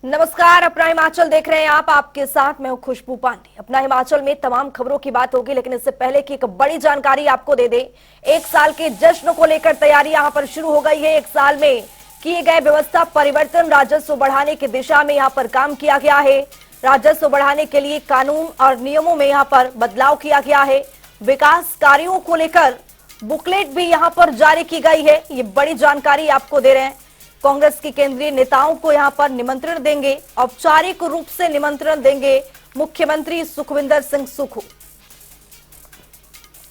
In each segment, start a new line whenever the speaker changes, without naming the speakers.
नमस्कार, अपना हिमाचल देख रहे हैं आप। आपके साथ मैं हूं खुशबू पांडे। अपना हिमाचल में तमाम खबरों की बात होगी, लेकिन इससे पहले की एक बड़ी जानकारी आपको दे दें। एक साल के जश्न को लेकर तैयारी यहां पर शुरू हो गई है। एक साल में किए गए व्यवस्था परिवर्तन, राजस्व बढ़ाने की दिशा में यहां पर काम किया गया है। राजस्व बढ़ाने के लिए कानून और नियमों में यहां पर बदलाव किया गया है। विकास कार्यों को लेकर बुकलेट भी यहां पर जारी की गई है। ये बड़ी जानकारी आपको दे रहे हैं। कांग्रेस के केंद्रीय नेताओं को यहां पर निमंत्रण देंगे, औपचारिक रूप से निमंत्रण देंगे मुख्यमंत्री सुखविंदर सिंह सुक्खू।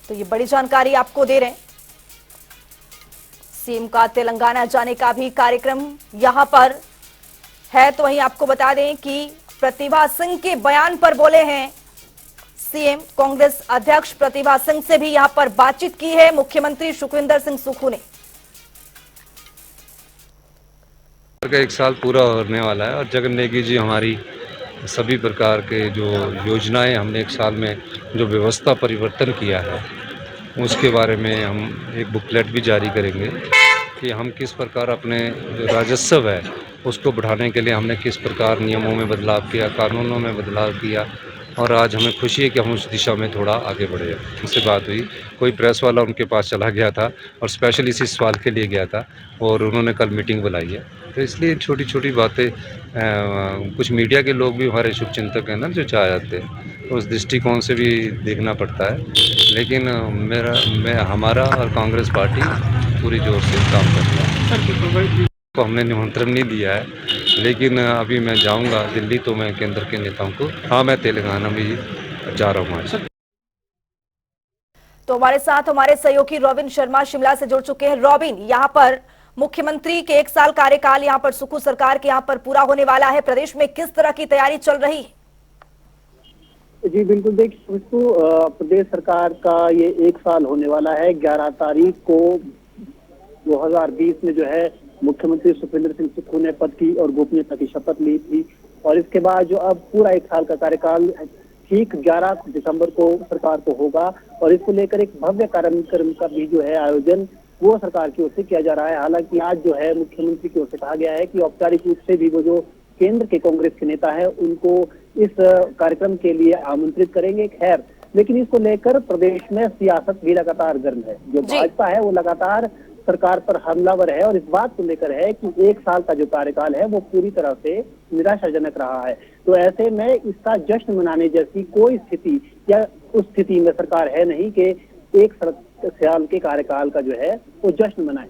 तो ये बड़ी जानकारी आपको दे रहे हैं। सीएम का तेलंगाना जाने का भी कार्यक्रम यहां पर है। तो वहीं आपको बता दें कि प्रतिभा सिंह के बयान पर बोले हैं सीएम। कांग्रेस अध्यक्ष प्रतिभा सिंह से भी यहां पर बातचीत की है मुख्यमंत्री सुखविंदर सिंह सुक्खू ने।
का एक साल पूरा होने वाला है और जगन नेगी जी हमारी सभी प्रकार के जो योजनाएं हमने एक साल में जो व्यवस्था परिवर्तन किया है उसके बारे में हम एक बुकलेट भी जारी करेंगे कि हम किस प्रकार अपने जो राजस्व है उसको बढ़ाने के लिए हमने किस प्रकार नियमों में बदलाव किया, कानूनों में बदलाव किया और आज हमें खुशी है कि हम उस दिशा में थोड़ा आगे बढ़े हैं। उनसे बात हुई, कोई प्रेस वाला उनके पास चला गया था और स्पेशल इसी सवाल के लिए गया था और उन्होंने कल मीटिंग बुलाई है। तो इसलिए छोटी छोटी बातें कुछ मीडिया के लोग भी हमारे शुभचिंतक हैं ना जो चाह जाते हैं, तो उस दृष्टिकोण से भी देखना पड़ता है। लेकिन मैं हमारा और कांग्रेस पार्टी पूरी जोर से काम कर रही है। को हमने निमंत्रण नहीं दिया है, लेकिन अभी मैं जाऊंगा दिल्ली तो मैं केंद्र के नेताओं को, हाँ मैं तेलंगाना में जा रहा हूँ आज।
तो हमारे साथ हमारे सहयोगी रॉबिन शर्मा शिमला से जुड़ चुके हैं। रॉबिन, यहाँ पर मुख्यमंत्री के एक साल कार्यकाल यहाँ पर सुक्खू सरकार के यहाँ पर पूरा होने वाला है। प्रदेश में किस तरह की तैयारी चल रही है?
जी बिल्कुल, देखिए प्रदेश सरकार का ये एक साल होने वाला है। 11 तारीख को 2020 में जो है मुख्यमंत्री सुखविंदर सिंह सुक्खू ने पद की और गोपनीयता की शपथ ली थी और इसके बाद जो अब पूरा एक साल का कार्यकाल ठीक 11 दिसंबर को सरकार को होगा और इसको लेकर एक भव्य कार्यक्रम का भी जो है आयोजन वो सरकार की ओर से किया जा रहा है। हालांकि आज जो है मुख्यमंत्री की ओर से कहा गया है कि औपचारिक रूप से भी वो जो केंद्र के कांग्रेस के नेता है उनको इस कार्यक्रम के लिए आमंत्रित करेंगे। खैर, लेकिन इसको लेकर प्रदेश में सियासत भी लगातार गर्म है। जो भाजपा है वो लगातार सरकार पर हमलावर है और इस बात को लेकर है कि एक साल का जो कार्यकाल है वो पूरी तरह से निराशाजनक रहा है। तो ऐसे में इसका जश्न मनाने जैसी कोई स्थिति या उस स्थिति में सरकार है नहीं कि एक साल के कार्यकाल का जो है वो जश्न मनाए।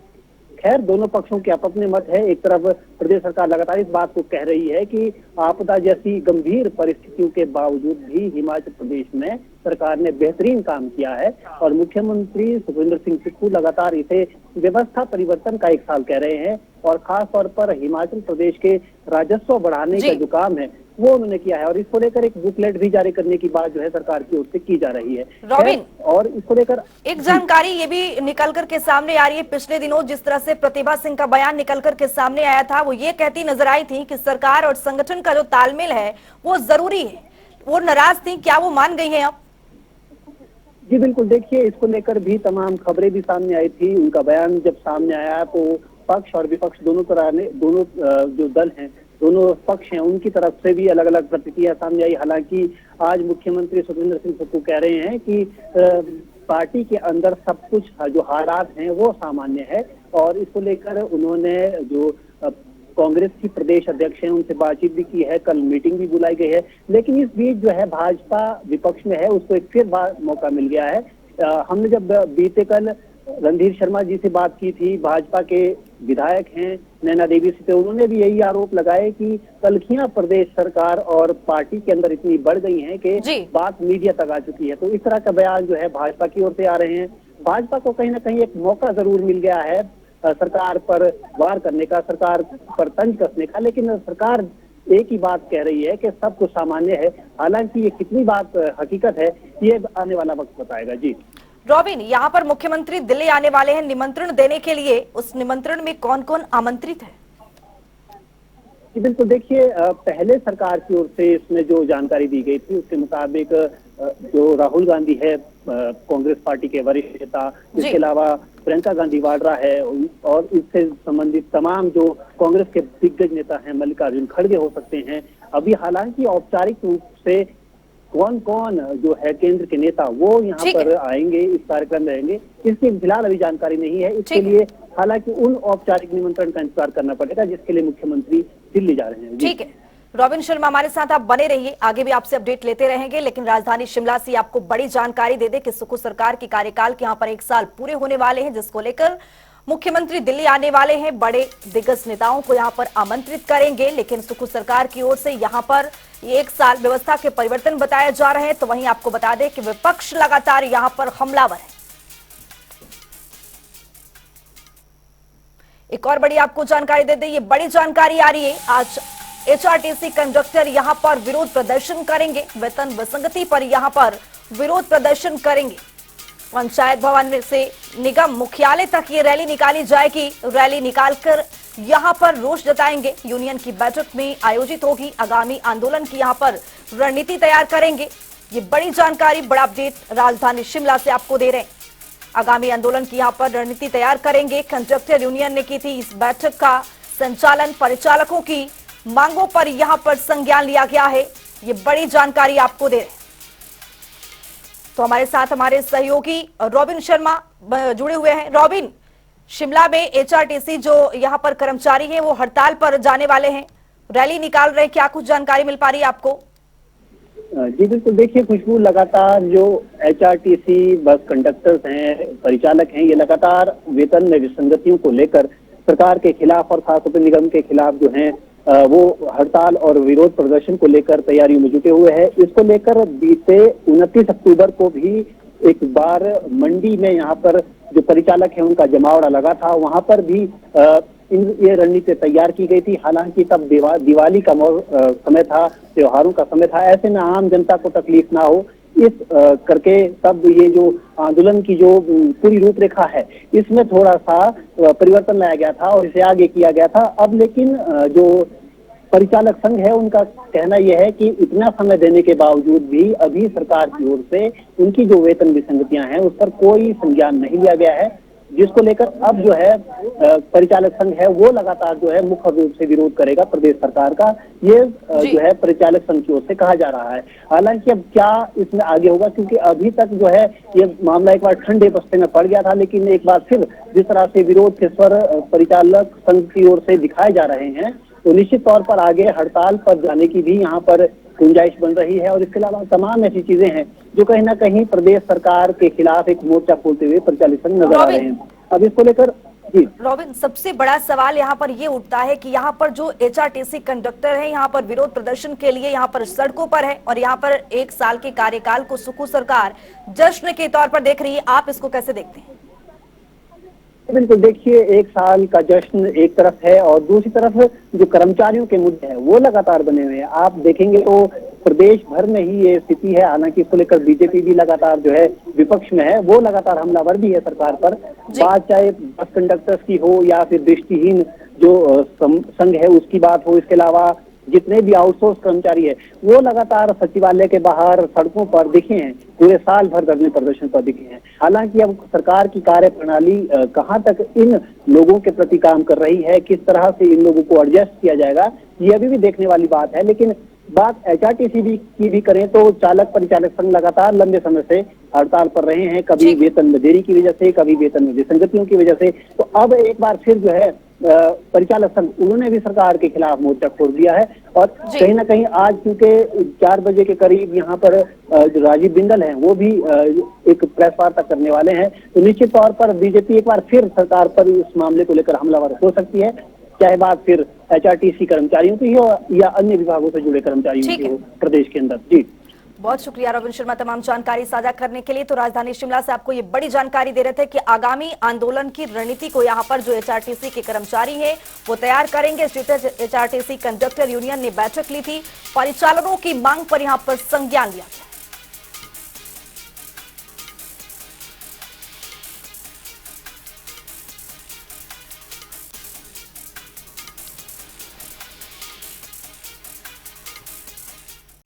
खैर, दोनों पक्षों के अपने मत है। एक तरफ प्रदेश सरकार लगातार इस बात को कह रही है कि आपदा जैसी गंभीर परिस्थितियों के बावजूद भी हिमाचल प्रदेश में सरकार ने बेहतरीन काम किया है और मुख्यमंत्री सुखविंदर सिंह सुक्खू लगातार इसे व्यवस्था परिवर्तन का एक साल कह रहे हैं और खास तौर पर हिमाचल प्रदेश के राजस्व बढ़ाने का जो काम है वो उन्होंने किया है और इसको लेकर एक बुकलेट भी जारी करने की बात जो है सरकार की ओर से की जा रही है।
रॉबिन,
और इसको लेकर
एक जानकारी ये भी निकल कर के सामने आ रही है। पिछले दिनों जिस तरह से प्रतिभा सिंह का बयान निकल कर के सामने आया था, वो ये कहती नजर आई थी कि सरकार और संगठन का जो तालमेल है वो जरूरी है। वो नाराज थी, क्या वो मान गई है अब?
जी बिल्कुल, देखिए इसको लेकर भी तमाम खबरें भी सामने आई थी। उनका बयान जब सामने आया तो पक्ष और विपक्ष दोनों तरह ने दोनों जो दल हैं दोनों पक्ष हैं उनकी तरफ से भी अलग अलग प्रतिक्रिया सामने आई। हालांकि आज मुख्यमंत्री सुखविंदर सिंह सुक्खू कह रहे हैं कि पार्टी के अंदर सब कुछ जो हालात हैं वो सामान्य है और इसको लेकर उन्होंने जो कांग्रेस की प्रदेश अध्यक्ष हैं उनसे बातचीत भी की है। कल मीटिंग भी बुलाई गई है, लेकिन इस बीच जो है भाजपा विपक्ष में है उसको एक फिर मौका मिल गया है। हमने जब बीते कल रणधीर शर्मा जी से बात की थी, भाजपा के विधायक हैं नैना देवी से, तो उन्होंने भी यही आरोप लगाए कि तलखियां प्रदेश सरकार और पार्टी के अंदर इतनी बढ़ गई हैं कि बात मीडिया तक आ चुकी है। तो इस तरह का बयान जो है भाजपा की ओर से आ रहे हैं। भाजपा को कहीं ना कहीं एक मौका जरूर मिल गया है सरकार पर वार करने का, सरकार पर तंज कसने का, लेकिन सरकार एक ही बात कह रही है कि सब कुछ सामान्य है। हालांकि ये कितनी बात हकीकत है ये आने वाला वक्त बताएगा। जी
रॉबिन, यहाँ पर मुख्यमंत्री दिल्ली आने वाले हैं निमंत्रण देने के लिए। उस निमंत्रण में कौन कौन आमंत्रित है?
बिल्कुल, देखिए पहले सरकार की ओर से इसमें जो जानकारी दी गई थी उसके मुताबिक जो राहुल गांधी है कांग्रेस पार्टी के वरिष्ठ नेता,
जी।
इसके अलावा प्रियंका गांधी वाड्रा है और इससे संबंधित तमाम जो कांग्रेस के दिग्गज नेता हैं, मल्लिकार्जुन खड़गे हो सकते हैं। अभी हालांकि औपचारिक रूप से कौन कौन जो है केंद्र के नेता वो यहाँ
ठीक है।
पर आएंगे, इस कार्यक्रम में रहेंगे, इसकी फिलहाल अभी जानकारी नहीं है। इसके
ठीक है।
लिए हालांकि उन औपचारिक निमंत्रण का इंतजार करना पड़ेगा जिसके लिए मुख्यमंत्री दिल्ली जा रहे हैं। जी।
ठीक है, रॉबिन शर्मा हमारे साथ आप बने रहिए, आगे भी आपसे अपडेट लेते रहेंगे। लेकिन राजधानी शिमला से आपको बड़ी जानकारी दे दे कि सुक्खू सरकार की कार्यकाल के यहाँ पर 1 साल पूरे होने वाले हैं, जिसको लेकर मुख्यमंत्री दिल्ली आने वाले हैं, बड़े दिग्गज नेताओं को यहाँ पर आमंत्रित करेंगे। लेकिन सुक्खू सरकार की ओर से यहाँ पर ये 1 साल व्यवस्था के परिवर्तन बताए जा रहे हैं। तो वहीं आपको बता दें कि विपक्ष लगातार यहाँ पर हमलावर है। एक और बड़ी आपको जानकारी दे दें, ये बड़ी जानकारी आ रही है, आज एचआरटीसी कंडक्टर यहां पर विरोध प्रदर्शन करेंगे, वेतन विसंगति पर यहां पर विरोध प्रदर्शन करेंगे। पंचायत भवन से निगम मुख्यालय तक ये रैली निकाली जाएगी। रैली निकालकर यहां पर रोष जताएंगे। यूनियन की बैठक में आयोजित होगी, आगामी आंदोलन की यहां पर रणनीति तैयार करेंगे। ये बड़ी जानकारी, बड़ा अपडेट राजधानी शिमला से आपको दे रहे हैं। आगामी आंदोलन की यहां पर रणनीति तैयार करेंगे। कंडक्टर यूनियन ने की थी इस बैठक का संचालन, परिचालकों की मांगों पर यहां पर संज्ञान लिया गया है। ये बड़ी जानकारी आपको दे रहे हैं। तो हमारे साथ हमारे सहयोगी रॉबिन शर्मा जुड़े हुए हैं। रॉबिन, शिमला में एचआरटीसी जो यहां पर कर्मचारी हैं वो हड़ताल पर जाने वाले हैं, रैली निकाल रहे हैं, क्या कुछ जानकारी मिल पा रही है आपको?
जी बिल्कुल, देखिए खुशबू, लगातार जो एचआरटीसी बस कंडक्टर्स हैं, परिचालक हैं, ये लगातार वेतन में विसंगतियों को लेकर सरकार के खिलाफ और खासतौर पर निगम के खिलाफ जो हैं वो हड़ताल और विरोध प्रदर्शन को लेकर तैयारियों में जुटे हुए हैं। इसको लेकर बीते 29 अक्टूबर को भी एक बार मंडी में यहाँ पर जो परिचालक है उनका जमावड़ा लगा था, वहां पर भी ये रणनीति तैयार की गई थी। हालांकि तब दिवाली का समय था, त्योहारों का समय था, ऐसे में आम जनता को तकलीफ ना हो इस करके तब ये जो आंदोलन की जो पूरी रूपरेखा है इसमें थोड़ा सा परिवर्तन लाया गया था और इसे आगे किया गया था। अब लेकिन जो परिचालक संघ है उनका कहना यह है कि इतना समय देने के बावजूद भी अभी सरकार की ओर से उनकी जो वेतन विसंगतियां हैं उस पर कोई संज्ञान नहीं लिया गया है, जिसको लेकर अब जो है परिचालक संघ है वो लगातार जो है मुख्य रूप से विरोध करेगा प्रदेश सरकार का, ये जो है परिचालक संघ की ओर से कहा जा रहा है। हालांकि अब क्या इसमें आगे होगा, क्योंकि अभी तक जो है ये मामला एक बार ठंडे बस्ते में पड़ गया था, लेकिन एक बार फिर जिस तरह से विरोध के स्वर परिचालक संघ की ओर से दिखाए जा रहे हैं तो निश्चित तौर पर आगे हड़ताल पर जाने की भी यहाँ पर गुंजाइश बन रही है। और इसके अलावा तमाम ऐसी चीजें हैं जो कहीं ना कहीं प्रदेश सरकार के खिलाफ एक मोर्चा खोलते हुए परिचालित संघ नजर आ रहे हैं। अब इसको लेकर जी
रॉबिन, सबसे बड़ा सवाल यहाँ पर ये उठता है कि यहाँ पर जो एचआरटीसी कंडक्टर है यहाँ पर विरोध प्रदर्शन के लिए यहाँ पर सड़कों पर है और यहाँ पर 1 साल के कार्यकाल को सुक्खू सरकार जश्न के तौर पर देख रही है, आप इसको कैसे देखते हैं?
बिल्कुल, देखिए 1 साल का जश्न एक तरफ है और दूसरी तरफ जो कर्मचारियों के मुद्दे हैं वो लगातार बने हुए हैं। आप देखेंगे तो प्रदेश भर में ही ये स्थिति है। हालांकि इसको लेकर बीजेपी भी लगातार जो है विपक्ष में है, वो लगातार हमलावर भी है सरकार पर। बात चाहे बस कंडक्टर्स की हो या फिर दृष्टिहीन जो संघ है उसकी बात हो, इसके अलावा जितने भी आउटसोर्स कर्मचारी है वो लगातार सचिवालय के बाहर सड़कों पर दिखे हैं, पूरे साल भर धरने प्रदर्शन पर दिखे हैं। हालांकि अब सरकार की कार्य प्रणाली कहां तक इन लोगों के प्रति काम कर रही है, किस तरह से इन लोगों को एडजस्ट किया जाएगा, ये अभी भी देखने वाली बात है। लेकिन बात एचआरटीसी की भी करें तो चालक परिचालक संघ लगातार लंबे समय से हड़ताल पर रहे हैं, कभी वेतन में देरी की वजह से, कभी वेतन में विसंगतियों की वजह से। तो अब एक बार फिर जो है परिचालक संघ उन्होंने भी सरकार के खिलाफ मोर्चा खोल दिया है। और कहीं ना कहीं आज क्योंकि 4 बजे के करीब यहाँ पर राजीव बिंदल हैं वो भी एक प्रेस वार्ता करने वाले हैं, तो निश्चित तौर पर बीजेपी एक बार फिर सरकार पर इस मामले को लेकर हमलावर हो सकती है, चाहे बात फिर एचआरटीसी कर्मचारियों की हो या अन्य विभागों से जुड़े कर्मचारियों की हो प्रदेश के अंदर। जी
बहुत शुक्रिया रॉबिन शर्मा तमाम जानकारी साझा करने के लिए। तो राजधानी शिमला से आपको ये बड़ी जानकारी दे रहे थे कि आगामी आंदोलन की रणनीति को यहाँ पर जो एचआरटीसी के कर्मचारी हैं वो तैयार करेंगे। एचआरटीसी कंडक्टर यूनियन ने बैठक ली थी, परिचालकों की मांग पर यहाँ पर संज्ञान लिया गया।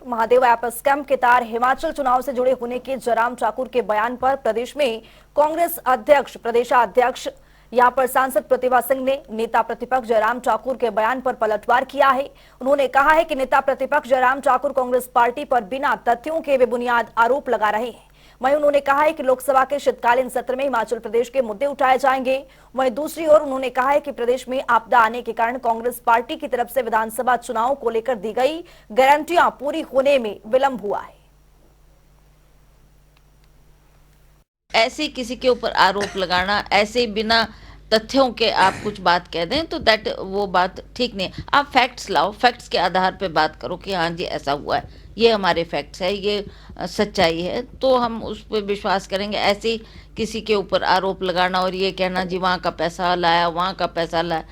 महादेव ऐप स्कैम के तार हिमाचल चुनाव से जुड़े होने के जयराम ठाकुर के बयान पर प्रदेश में कांग्रेस अध्यक्ष, प्रदेशाध्यक्ष यहां पर सांसद प्रतिभा सिंह ने नेता प्रतिपक्ष जयराम ठाकुर के बयान पर पलटवार किया है। उन्होंने कहा है कि नेता प्रतिपक्ष जयराम ठाकुर कांग्रेस पार्टी पर बिना तथ्यों के बेबुनियाद आरोप लगा रहे हैं। वहीं उन्होंने कहा है कि लोकसभा के शीतकालीन सत्र में हिमाचल प्रदेश के मुद्दे उठाए जाएंगे। वहीं दूसरी ओर उन्होंने कहा है कि प्रदेश में आपदा आने के कारण कांग्रेस पार्टी की तरफ से विधानसभा चुनाव को लेकर दी गई गारंटियां पूरी होने में विलंब हुआ है।
ऐसे किसी के ऊपर आरोप लगाना, ऐसे बिना तथ्यों के आप कुछ बात कह दें तो वो बात ठीक नहीं। आप फैक्ट्स लाओ, फैक्ट्स के आधार पे बात करो कि हाँ जी ऐसा हुआ है, ये हमारे फैक्ट्स है, ये सच्चाई है, तो हम उस पर विश्वास करेंगे। ऐसे किसी के ऊपर आरोप लगाना और ये कहना जी वहाँ का पैसा लाया, वहाँ का पैसा लाया,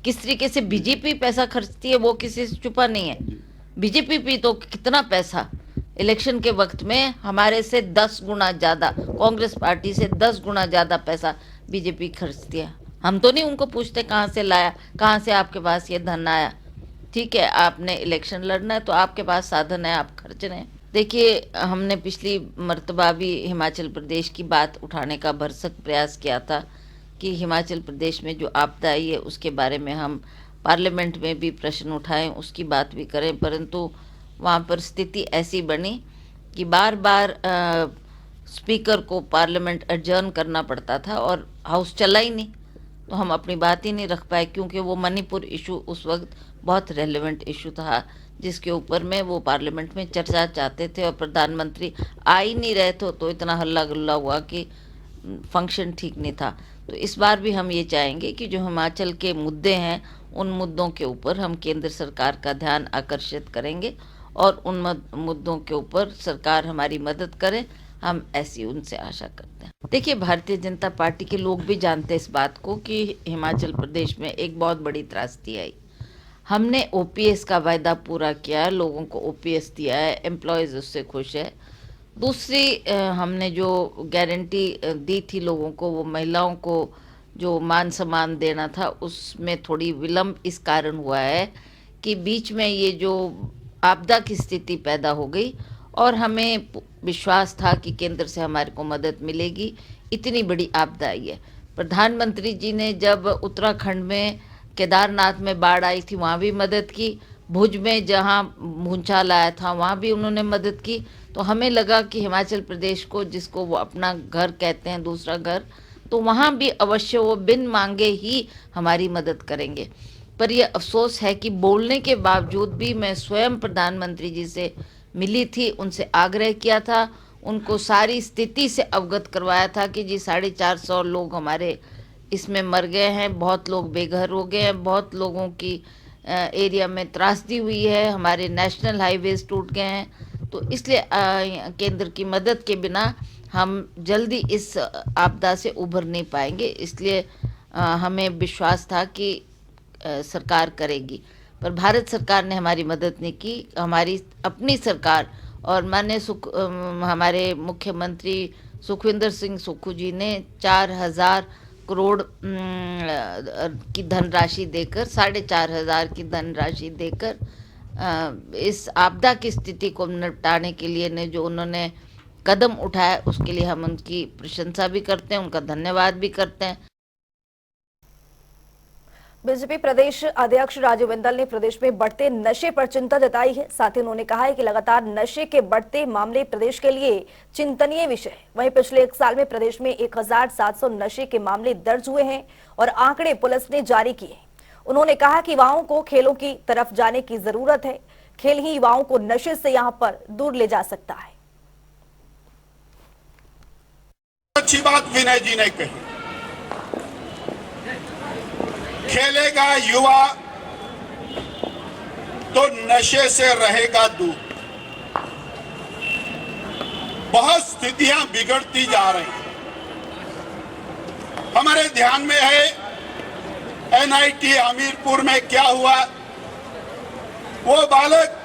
किस तरीके से बीजेपी पैसा खर्चती है वो किसी से छुपा नहीं है। बीजेपी भी तो कितना पैसा इलेक्शन के वक्त में हमारे से 10 गुना ज़्यादा, कांग्रेस पार्टी से 10 गुना ज़्यादा पैसा बीजेपी खर्चती है। हम तो नहीं उनको पूछते कहाँ से लाया, कहाँ से आपके पास ये धन आया। ठीक है, आपने इलेक्शन लड़ना है तो आपके पास साधन है, आप खर्च रहे हैं। देखिए, हमने पिछली मर्तबा भी हिमाचल प्रदेश की बात उठाने का भरसक प्रयास किया था कि हिमाचल प्रदेश में जो आपदा आई है उसके बारे में हम पार्लियामेंट में भी प्रश्न उठाएं, उसकी बात भी करें, परंतु वहाँ पर स्थिति ऐसी बनी कि बार बार स्पीकर को पार्लियामेंट एडजर्न करना पड़ता था और हाउस चला ही नहीं, तो हम अपनी बात ही नहीं रख पाए क्योंकि वो मणिपुर इशू उस वक्त बहुत रेलेवेंट इशू था जिसके ऊपर में वो पार्लियामेंट में चर्चा चाहते थे और प्रधानमंत्री आ ही नहीं रहे थे, तो इतना हल्ला गुल्ला हुआ कि फंक्शन ठीक नहीं था। तो इस बार भी हम ये चाहेंगे कि जो हिमाचल के मुद्दे हैं उन मुद्दों के ऊपर हम केंद्र सरकार का ध्यान आकर्षित करेंगे और उन मुद्दों के ऊपर सरकार हमारी मदद करे, हम ऐसी उनसे आशा करते हैं। देखिए, भारतीय जनता पार्टी के लोग भी जानते हैं इस बात को कि हिमाचल प्रदेश में एक बहुत बड़ी त्रासदी आई। हमने ओपीएस का वायदा पूरा किया है, लोगों को ओपीएस दिया है, एम्प्लॉयज़ उससे खुश है। दूसरी हमने जो गारंटी दी थी लोगों को, वो महिलाओं को जो मान सम्मान देना था उसमें थोड़ी विलंब इस कारण हुआ है कि बीच में ये जो आपदा की स्थिति पैदा हो गई और हमें विश्वास था कि केंद्र से हमारे को मदद मिलेगी। इतनी बड़ी आपदा आई है। प्रधानमंत्री जी ने जब उत्तराखंड में केदारनाथ में बाढ़ आई थी वहाँ भी मदद की, भुज में जहाँ भूंचाल आया था वहाँ भी उन्होंने मदद की। तो हमें लगा कि हिमाचल प्रदेश को, जिसको वो अपना घर कहते हैं, दूसरा घर, तो वहाँ भी अवश्य वो बिन मांगे ही हमारी मदद करेंगे। पर यह अफसोस है कि बोलने के बावजूद भी मैं स्वयं प्रधानमंत्री जी से मिली थी, उनसे आग्रह किया था, उनको सारी स्थिति से अवगत करवाया था कि जी 450 लोग हमारे इसमें मर गए हैं, बहुत लोग बेघर हो गए हैं, बहुत लोगों की एरिया में त्रासदी हुई है, हमारे नेशनल हाईवेज टूट गए हैं। तो इसलिए केंद्र की मदद के बिना हम जल्दी इस आपदा से उभर नहीं पाएंगे। इसलिए हमें विश्वास था कि सरकार करेगी, पर भारत सरकार ने हमारी मदद नहीं की। हमारी अपनी सरकार और हमारे मुख्यमंत्री सुखविंदर सिंह सुक्खू जी ने 4000 करोड़ की धनराशि देकर, 4500 की धनराशि देकर इस आपदा की स्थिति को निपटाने के लिए ने जो उन्होंने कदम उठाया उसके लिए हम उनकी प्रशंसा भी करते हैं, उनका धन्यवाद भी करते हैं।
बीजेपी प्रदेश अध्यक्ष राजीव बिंदल ने प्रदेश में बढ़ते नशे पर चिंता जताई है। साथ ही उन्होंने कहा है कि लगातार नशे के बढ़ते मामले प्रदेश के लिए चिंतनीय विषय है। वहीं पिछले 1 साल में प्रदेश में 1700 नशे के मामले दर्ज हुए हैं और आंकड़े पुलिस ने जारी किए हैं। उन्होंने कहा कि युवाओं को खेलों की तरफ जाने की जरूरत है, खेल ही युवाओं को नशे से यहाँ पर दूर ले जा सकता है।
अच्छी बात विनय जी ने कही, खेलेगा युवा तो नशे से रहेगा दूर। बहुत स्थितियां बिगड़ती जा रही हैं। हमारे ध्यान में है एनआईटी हमीरपुर में क्या हुआ। वो बालक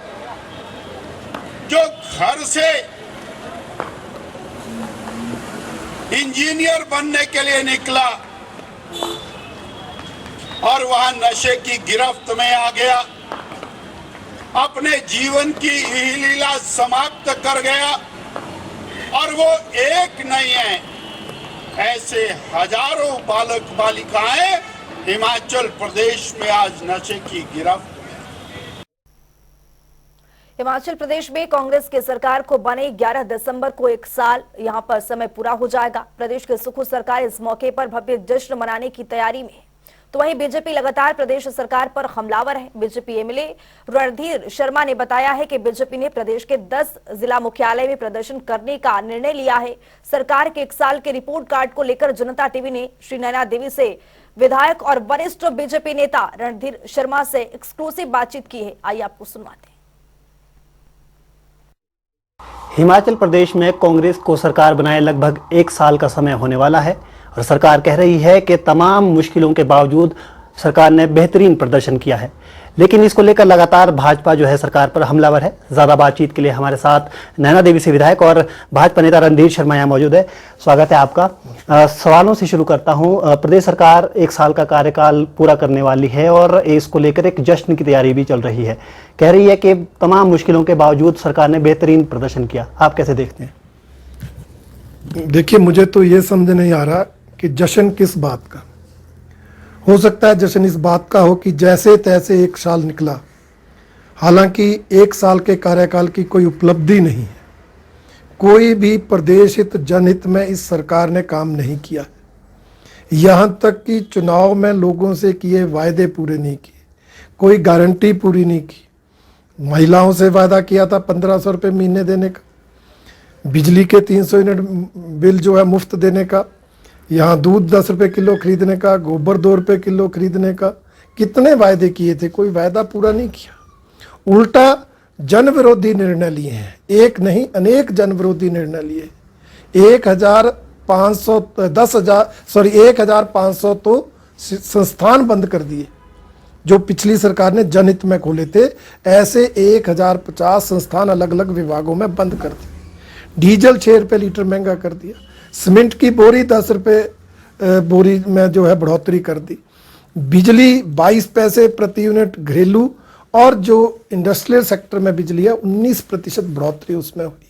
जो घर से इंजीनियर बनने के लिए निकला और वहां नशे की गिरफ्त में आ गया। अपने जीवन की लीला समाप्त कर गया और वो एक नहीं है, ऐसे हजारों बालक बालिकाएं हिमाचल प्रदेश में आज नशे की गिरफ्त।
हिमाचल प्रदेश में कांग्रेस की सरकार को बने 11 दिसंबर को 1 साल यहां पर समय पूरा हो जाएगा। प्रदेश की सुखू सरकार इस मौके पर भव्य जश्न मनाने की तैयारी में है। तो वहीं बीजेपी लगातार प्रदेश सरकार पर हमलावर है। बीजेपी एमएलए रणधीर शर्मा ने बताया है कि बीजेपी ने प्रदेश के 10 जिला मुख्यालय में प्रदर्शन करने का निर्णय लिया है। सरकार के 1 साल के रिपोर्ट कार्ड को लेकर जनता टीवी ने श्री नैना देवी से विधायक और वरिष्ठ बीजेपी नेता रणधीर शर्मा से एक्सक्लूसिव बातचीत की है। आइए आपको सुनवाते हैं।
हिमाचल प्रदेश में कांग्रेस को सरकार बनाए लगभग 1 साल का समय होने वाला है और सरकार कह रही है कि तमाम मुश्किलों के बावजूद सरकार ने बेहतरीन प्रदर्शन किया है, लेकिन इसको लेकर लगातार भाजपा जो है सरकार पर हमलावर है। ज़्यादा बातचीत के लिए हमारे साथ नैना देवी से विधायक और भाजपा नेता रणधीर शर्मा यहाँ मौजूद है। स्वागत है आपका। सवालों से शुरू करता हूँ। प्रदेश सरकार 1 साल का कार्यकाल पूरा करने वाली है और इसको लेकर एक जश्न की तैयारी भी चल रही है। कह रही है कि तमाम मुश्किलों के बावजूद सरकार ने बेहतरीन प्रदर्शन किया। आप कैसे देखते हैं?
देखिए, मुझे तो ये समझ नहीं आ रहा कि जश्न किस बात का हो सकता है। जश्न इस बात का हो कि जैसे तैसे 1 साल निकला, हालांकि 1 साल के कार्यकाल की कोई उपलब्धि नहीं है। कोई भी प्रदेश हित जनहित में इस सरकार ने काम नहीं किया। यहाँ तक कि चुनाव में लोगों से किए वायदे पूरे नहीं किए, कोई गारंटी पूरी नहीं की। महिलाओं से वायदा किया था 1500 रुपये महीने देने का, बिजली के 300 यूनिट बिल जो है मुफ्त देने का, यहाँ दूध 10 रुपये किलो खरीदने का, गोबर 2 रुपये किलो खरीदने का। कितने वायदे किए थे, कोई वायदा पूरा नहीं किया। उल्टा जन विरोधी निर्णय लिए हैं, एक नहीं अनेक जन विरोधी निर्णय लिए। 1500 तो संस्थान बंद कर दिए जो पिछली सरकार ने जनहित में खोले थे। ऐसे 1050 संस्थान अलग अलग विभागों में बंद कर दिए। डीजल 6 रुपये लीटर महंगा कर दिया। सीमेंट की बोरी 10 रुपये बोरी में जो है बढ़ोतरी कर दी। बिजली 22 पैसे प्रति यूनिट घरेलू और जो इंडस्ट्रियल सेक्टर में बिजली है 19% बढ़ोतरी उसमें हुई।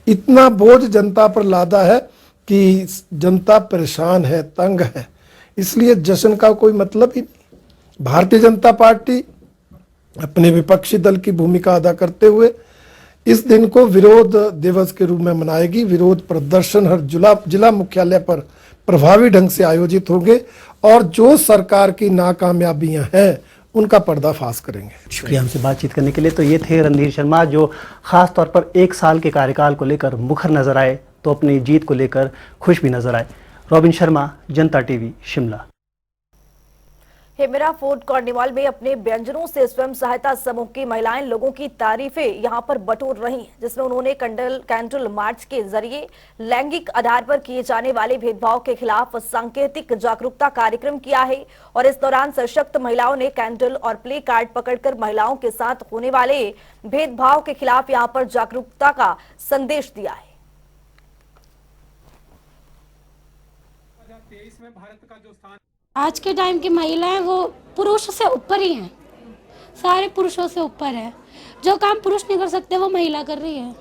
इतना बोझ जनता पर लादा है कि जनता परेशान है, तंग है। इसलिए जश्न का कोई मतलब ही नहीं। भारतीय जनता पार्टी अपने विपक्षी दल की भूमिका अदा करते हुए इस दिन को विरोध दिवस के रूप में मनाएगी। विरोध प्रदर्शन हर जिला मुख्यालय पर प्रभावी ढंग से आयोजित होंगे और जो सरकार की नाकामयाबियां हैं उनका पर्दाफाश करेंगे।
शुक्रिया हमसे बातचीत करने के लिए। तो ये थे रणधीर शर्मा जो खास तौर पर 1 साल के कार्यकाल को लेकर मुखर नजर आए तो अपनी जीत को लेकर खुश भी नजर आए। रॉबिन शर्मा, जनता टीवी, शिमला।
हेमेरा फूड कार्निवाल में अपने व्यंजनों से स्वयं सहायता समूह की महिलाएं लोगों की तारीफें यहां पर बटोर रही हैं, जिसमें उन्होंने कैंडल मार्च के जरिए लैंगिक आधार पर किए जाने वाले भेदभाव के खिलाफ सांकेतिक जागरूकता कार्यक्रम किया है। और इस दौरान सशक्त महिलाओं ने कैंडल और प्ले कार्ड पकड़कर महिलाओं के साथ होने वाले भेदभाव के खिलाफ यहां पर जागरूकता का संदेश दिया है।
आज के टाइम की महिलाएं वो पुरुष से ऊपर ही हैं, सारे पुरुषों से ऊपर है। जो काम पुरुष नहीं कर सकते वो महिला कर रही है।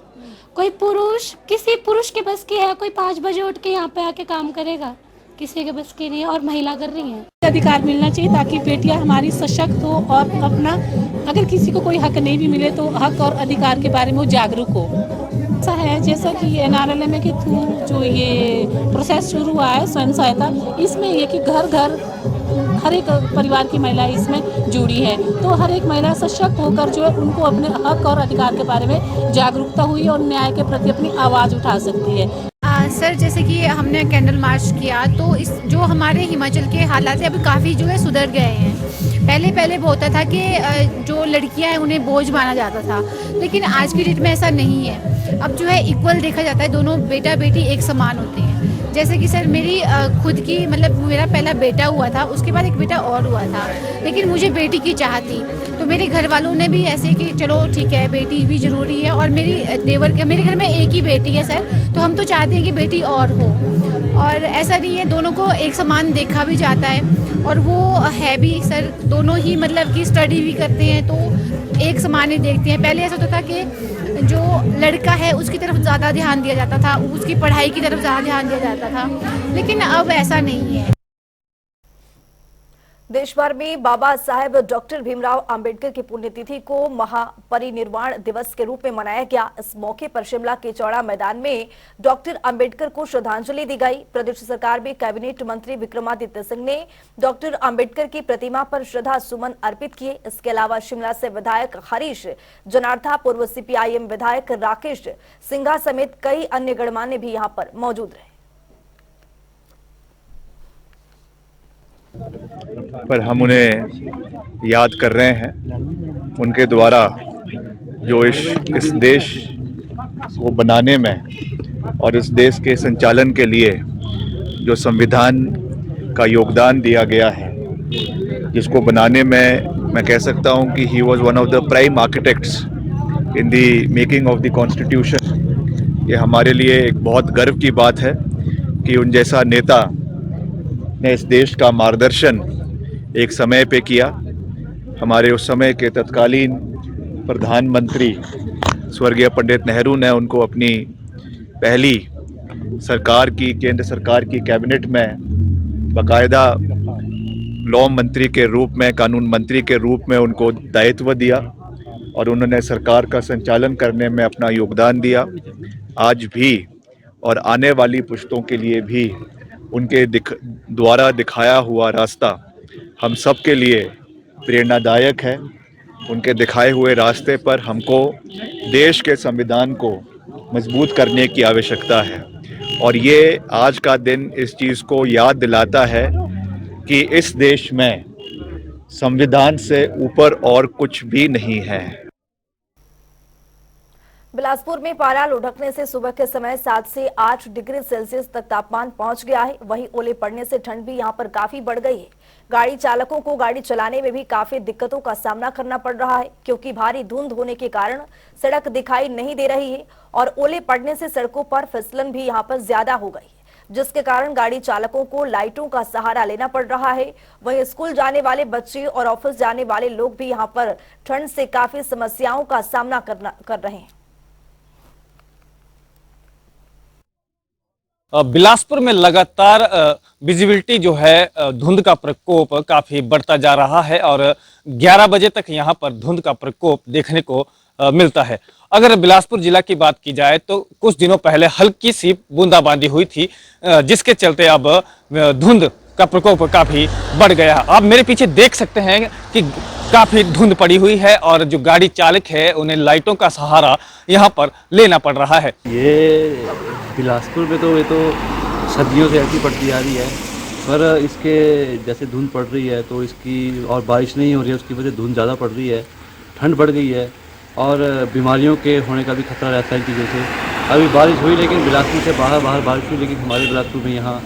कोई पुरुष किसी पुरुष के बस की है, कोई 5 बजे उठ के यहाँ पे आके काम करेगा, किसी के बस की नहीं है और महिला कर रही है। अधिकार मिलना चाहिए ताकि बेटियां हमारी सशक्त हो और अपना अगर किसी को कोई हक नहीं भी मिले तो हक और अधिकार के बारे में वो जागरूक हो। ऐसा है जैसा कि NRLM के थ्रू जो ये प्रोसेस शुरू हुआ है स्वयं सहायता, इसमें ये कि घर घर हर एक परिवार की महिला इसमें जुड़ी है, तो हर एक महिला सशक्त होकर जो है उनको अपने हक और अधिकार के बारे में जागरूकता हुई और न्याय के प्रति अपनी आवाज़ उठा सकती है।
सर, जैसे कि हमने कैंडल मार्च किया तो इस जो हमारे हिमाचल के हालात है अभी काफ़ी जो है सुधर गए हैं। पहले वो होता था कि जो लड़कियां हैं उन्हें बोझ माना जाता था, लेकिन आज की डेट में ऐसा नहीं है। अब जो है इक्वल देखा जाता है, दोनों बेटा बेटी एक समान होते हैं। जैसे कि सर मेरी खुद की मतलब मेरा पहला बेटा हुआ था, उसके बाद एक बेटा और हुआ था, लेकिन मुझे बेटी की चाह थी तो मेरे घर वालों ने भी ऐसे कि चलो ठीक है बेटी भी ज़रूरी है, और मेरे घर में एक ही बेटी है सर, तो हम तो चाहते हैं कि बेटी और हो, और ऐसा नहीं है, दोनों को एक समान देखा भी जाता है, और वो है भी सर, दोनों ही मतलब कि स्टडी भी करते हैं तो एक समान ही देखते हैं। पहले ऐसा होता था कि जो लड़का है उसकी तरफ ज़्यादा ध्यान दिया जाता था, उसकी पढ़ाई की तरफ ज़्यादा ध्यान दिया जाता था, लेकिन अब ऐसा नहीं है।
देश भर में बाबा साहेब डॉक्टर भीमराव अंबेडकर की पुण्यतिथि को महापरिनिर्वाण दिवस के रूप में मनाया गया। इस मौके पर शिमला के चौड़ा मैदान में डॉक्टर अंबेडकर को श्रद्धांजलि दी गई। प्रदेश सरकार में कैबिनेट मंत्री विक्रमादित्य सिंह ने डॉक्टर अंबेडकर की प्रतिमा पर श्रद्धा सुमन अर्पित किए। इसके अलावा शिमला से विधायक हरीश जनार्था, पूर्व सीपीआईएम विधायक राकेश सिंघा समेत कई अन्य गणमान्य भी यहाँ पर मौजूद रहे।
पर हम उन्हें याद कर रहे हैं। उनके द्वारा जो इस देश को बनाने में और इस देश के संचालन के लिए जो संविधान का योगदान दिया गया है, जिसको बनाने में मैं कह सकता हूं कि he was one of the prime architects in the making of the constitution. ये हमारे लिए एक बहुत गर्व की बात है कि उन जैसा नेता ने इस देश का मार्गदर्शन एक समय पे किया। हमारे उस समय के तत्कालीन प्रधानमंत्री स्वर्गीय पंडित नेहरू ने उनको अपनी पहली सरकार की, केंद्र सरकार की कैबिनेट में बाकायदा लॉ मंत्री के रूप में, कानून मंत्री के रूप में उनको दायित्व दिया और उन्होंने सरकार का संचालन करने में अपना योगदान दिया। आज भी और आने वाली पुश्तों के लिए भी उनके द्वारा दिखाया हुआ रास्ता हम सब के लिए प्रेरणादायक है। उनके दिखाए हुए रास्ते पर हमको देश के संविधान को मजबूत करने की आवश्यकता है, और ये आज का दिन इस चीज़ को याद दिलाता है कि इस देश में संविधान से ऊपर और कुछ भी नहीं है।
बिलासपुर में पारा लुढ़कने से सुबह के समय 7 से 8 डिग्री सेल्सियस तक तापमान पहुंच गया है। वहीं ओले पड़ने से ठंड भी यहां पर काफी बढ़ गई है। गाड़ी चालकों को गाड़ी चलाने में भी काफी दिक्कतों का सामना करना पड़ रहा है, क्योंकि भारी धुंध होने के कारण सड़क दिखाई नहीं दे रही है और ओले पड़ने से सड़कों पर फिसलन भी यहां पर ज्यादा हो गई है, जिसके कारण गाड़ी चालकों को लाइटों का सहारा लेना पड़ रहा है। वहीं स्कूल जाने वाले बच्चे और ऑफिस जाने वाले लोग भी यहां पर ठंड से काफी समस्याओं का सामना कर रहे हैं।
बिलासपुर में लगातार विजिबिलिटी जो है, धुंध का प्रकोप काफी बढ़ता जा रहा है और 11 बजे तक यहां पर धुंध का प्रकोप देखने को मिलता है। अगर बिलासपुर जिला की बात की जाए तो कुछ दिनों पहले हल्की सी बूंदाबांदी हुई थी, जिसके चलते अब धुंध का प्रकोप काफी बढ़ गया। आप मेरे पीछे देख सकते हैं कि काफी धुंध पड़ी हुई है और जो गाड़ी चालक है उन्हें लाइटों का सहारा यहाँ पर लेना पड़ रहा है।
ये बिलासपुर में तो ये तो सदियों से ऐसी पड़ती आ रही है, पर इसके जैसे धुंध पड़ रही है तो इसकी, और बारिश नहीं हो रही है उसकी वजह से धुंध ज़्यादा पड़ रही है, ठंड बढ़ गई है और बीमारियों के होने का भी खतरा रहता है इन चीज़ों से। अभी बारिश हुई लेकिन बिलासपुर से बाहर बारिश हुई, लेकिन हमारे बिलासपुर में यहाँ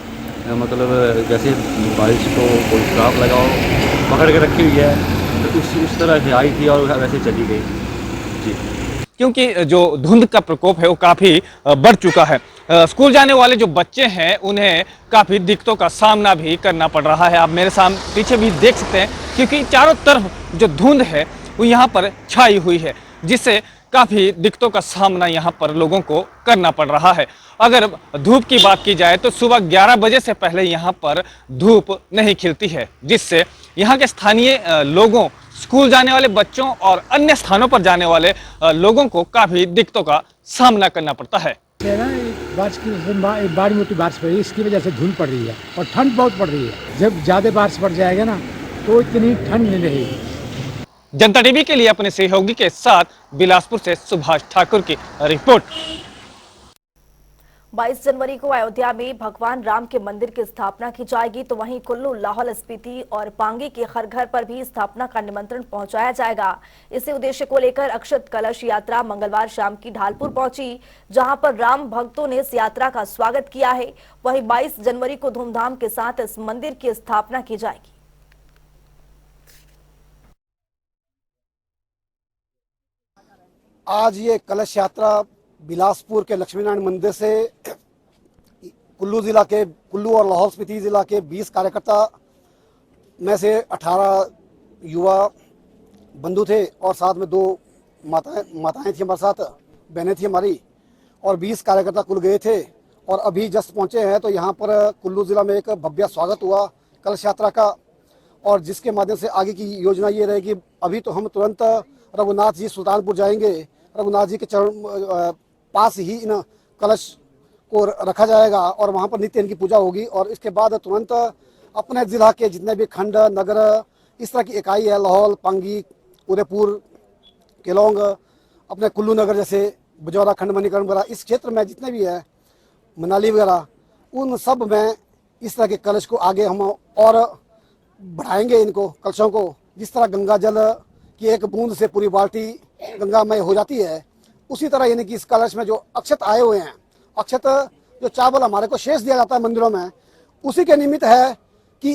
मतलब जैसे बारिश को कोई स्टाफ लगाओ पकड़ के रखी हुई है, तो उस तरह से आई थी और वैसे चली गई जी।
क्योंकि जो धुंध का प्रकोप है वो काफ़ी बढ़ चुका है। स्कूल जाने वाले जो बच्चे हैं उन्हें काफ़ी दिक्कतों का सामना भी करना पड़ रहा है। आप मेरे सामने पीछे भी देख सकते हैं, क्योंकि चारों तरफ जो धुंध है वो यहाँ पर छाई हुई है, जिससे काफ़ी दिक्कतों का सामना यहाँ पर लोगों को करना पड़ रहा है। अगर धूप की बात की जाए तो सुबह 11 बजे से पहले यहाँ पर धूप नहीं खिलती है, जिससे यहाँ के स्थानीय लोगों, स्कूल जाने वाले बच्चों और अन्य स्थानों पर जाने वाले लोगों को काफ़ी दिक्कतों का सामना करना पड़ता है।
बारिश की बड़ी मोटी बारिश पड़ी, इसकी वजह से धुंध पड़ रही है और ठंड बहुत पड़ रही है। जब ज़्यादा बारिश पड़ जाएगा ना तो इतनी ठंड नहीं रहेगी।
जनता टीवी के लिए अपने सहयोगी के साथ बिलासपुर से सुभाष ठाकुर की रिपोर्ट।
22 जनवरी को अयोध्या में भगवान राम के मंदिर की स्थापना की जाएगी, तो वहीं कुल्लू, लाहौल स्पीति और पांगी के हर घर पर भी स्थापना का निमंत्रण पहुंचाया जाएगा। इसी उद्देश्य को लेकर अक्षत कलश यात्रा मंगलवार शाम की ढालपुर पहुंची, जहां पर राम भक्तों ने इस यात्रा का स्वागत किया है। वहीं 22 जनवरी को धूमधाम के साथ इस मंदिर की स्थापना की जाएगी।
आज ये कलश यात्रा बिलासपुर के लक्ष्मीनारायण मंदिर से कुल्लू और लाहौल स्पीति जिला के 20 कार्यकर्ता में से 18 युवा बंधु थे और साथ में 2 माताएं थी हमारे साथ, बहनें थी हमारी, और 20 कार्यकर्ता कुल गए थे और अभी जस्ट पहुंचे हैं। तो यहाँ पर कुल्लू जिला में एक भव्य स्वागत हुआ कलश यात्रा का, और जिसके माध्यम से आगे की योजना ये रहेगी। अभी तो हम तुरंत रघुनाथ जी सुल्तानपुर जाएंगे, रघुनाथ जी के चरण पास ही इन कलश को रखा जाएगा और वहाँ पर नित्य इनकी पूजा होगी। और इसके बाद तुरंत अपने जिला के जितने भी खंड नगर इस तरह की इकाई है, लाहौल, पांगी, उदयपुर, केलोंग, अपने कुल्लू नगर जैसे बजौरा खंड, मणिकरण वगैरह, इस क्षेत्र में जितने भी है, मनाली वगैरह, उन सब में इस तरह के कलश को आगे हम और बढ़ाएंगे इनको कलशों को। जिस तरह गंगा जल की एक बूंद से पूरी बाल्टी गंगामय हो जाती है, उसी तरह यानी कि इस कलश में जो अक्षत आए हुए हैं, अक्षत जो चावल हमारे को शेष दिया जाता है मंदिरों में, उसी के निमित्त है कि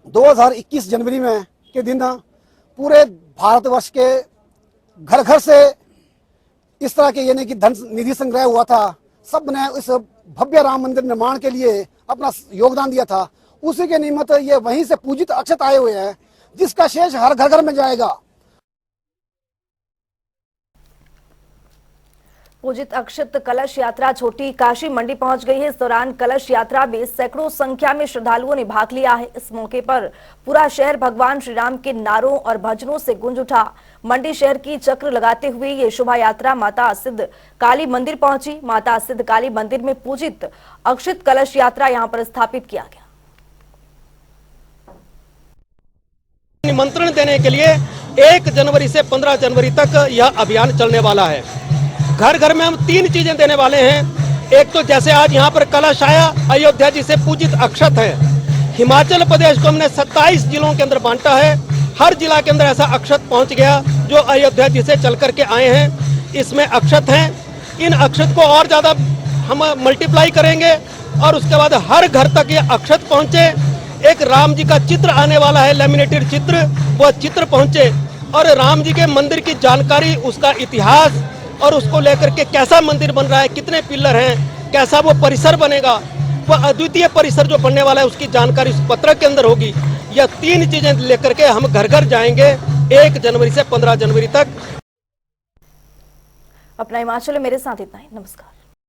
2021 जनवरी में के दिन पूरे भारतवर्ष के घर घर से इस तरह के यानी कि धन निधि संग्रह हुआ था। सब ने इस भव्य राम मंदिर निर्माण के लिए अपना योगदान दिया था। उसी के निमित्त ये वहीं से पूजित अक्षत आए हुए हैं, जिसका शेष हर घर घर में जाएगा।
पूजित अक्षत कलश यात्रा छोटी काशी मंडी पहुंच गई है। इस दौरान कलश यात्रा में सैकड़ों संख्या में श्रद्धालुओं ने भाग लिया है। इस मौके पर पूरा शहर भगवान श्री राम के नारों और भजनों से गूंज उठा। मंडी शहर की चक्र लगाते हुए ये शोभा यात्रा माता सिद्ध काली मंदिर पहुंची। माता सिद्ध काली मंदिर में पूजित अक्षत कलश यात्रा यहां पर स्थापित किया गया।
निमंत्रण देने के लिए 1 जनवरी से 15 जनवरी तक यह अभियान चलने वाला है। घर घर में हम 3 चीजें देने वाले हैं। एक तो जैसे आज यहाँ पर कलश आया, अयोध्या जी से पूजित अक्षत है। हिमाचल प्रदेश को हमने 27 जिलों के अंदर बांटा है। हर जिला के अंदर ऐसा अक्षत पहुंच गया जो अयोध्या जी से चल करके आए हैं। इसमें अक्षत हैं। इन अक्षत को और ज्यादा हम मल्टीप्लाई करेंगे और उसके बाद हर घर तक ये अक्षत पहुंचे। एक राम जी का चित्र आने वाला है, लेमिनेटेड चित्र, वह चित्र पहुंचे और राम जी के मंदिर की जानकारी, उसका इतिहास और उसको लेकर के कैसा मंदिर बन रहा है, कितने पिलर हैं, कैसा वो परिसर बनेगा, वह अद्वितीय परिसर जो बनने वाला है उसकी जानकारी उस पत्रक के अंदर होगी। यह 3 चीजें लेकर के हम घर घर जाएंगे 1 जनवरी से 15 जनवरी तक।
अपना हिमाचल मेरे साथ इतना ही। नमस्कार।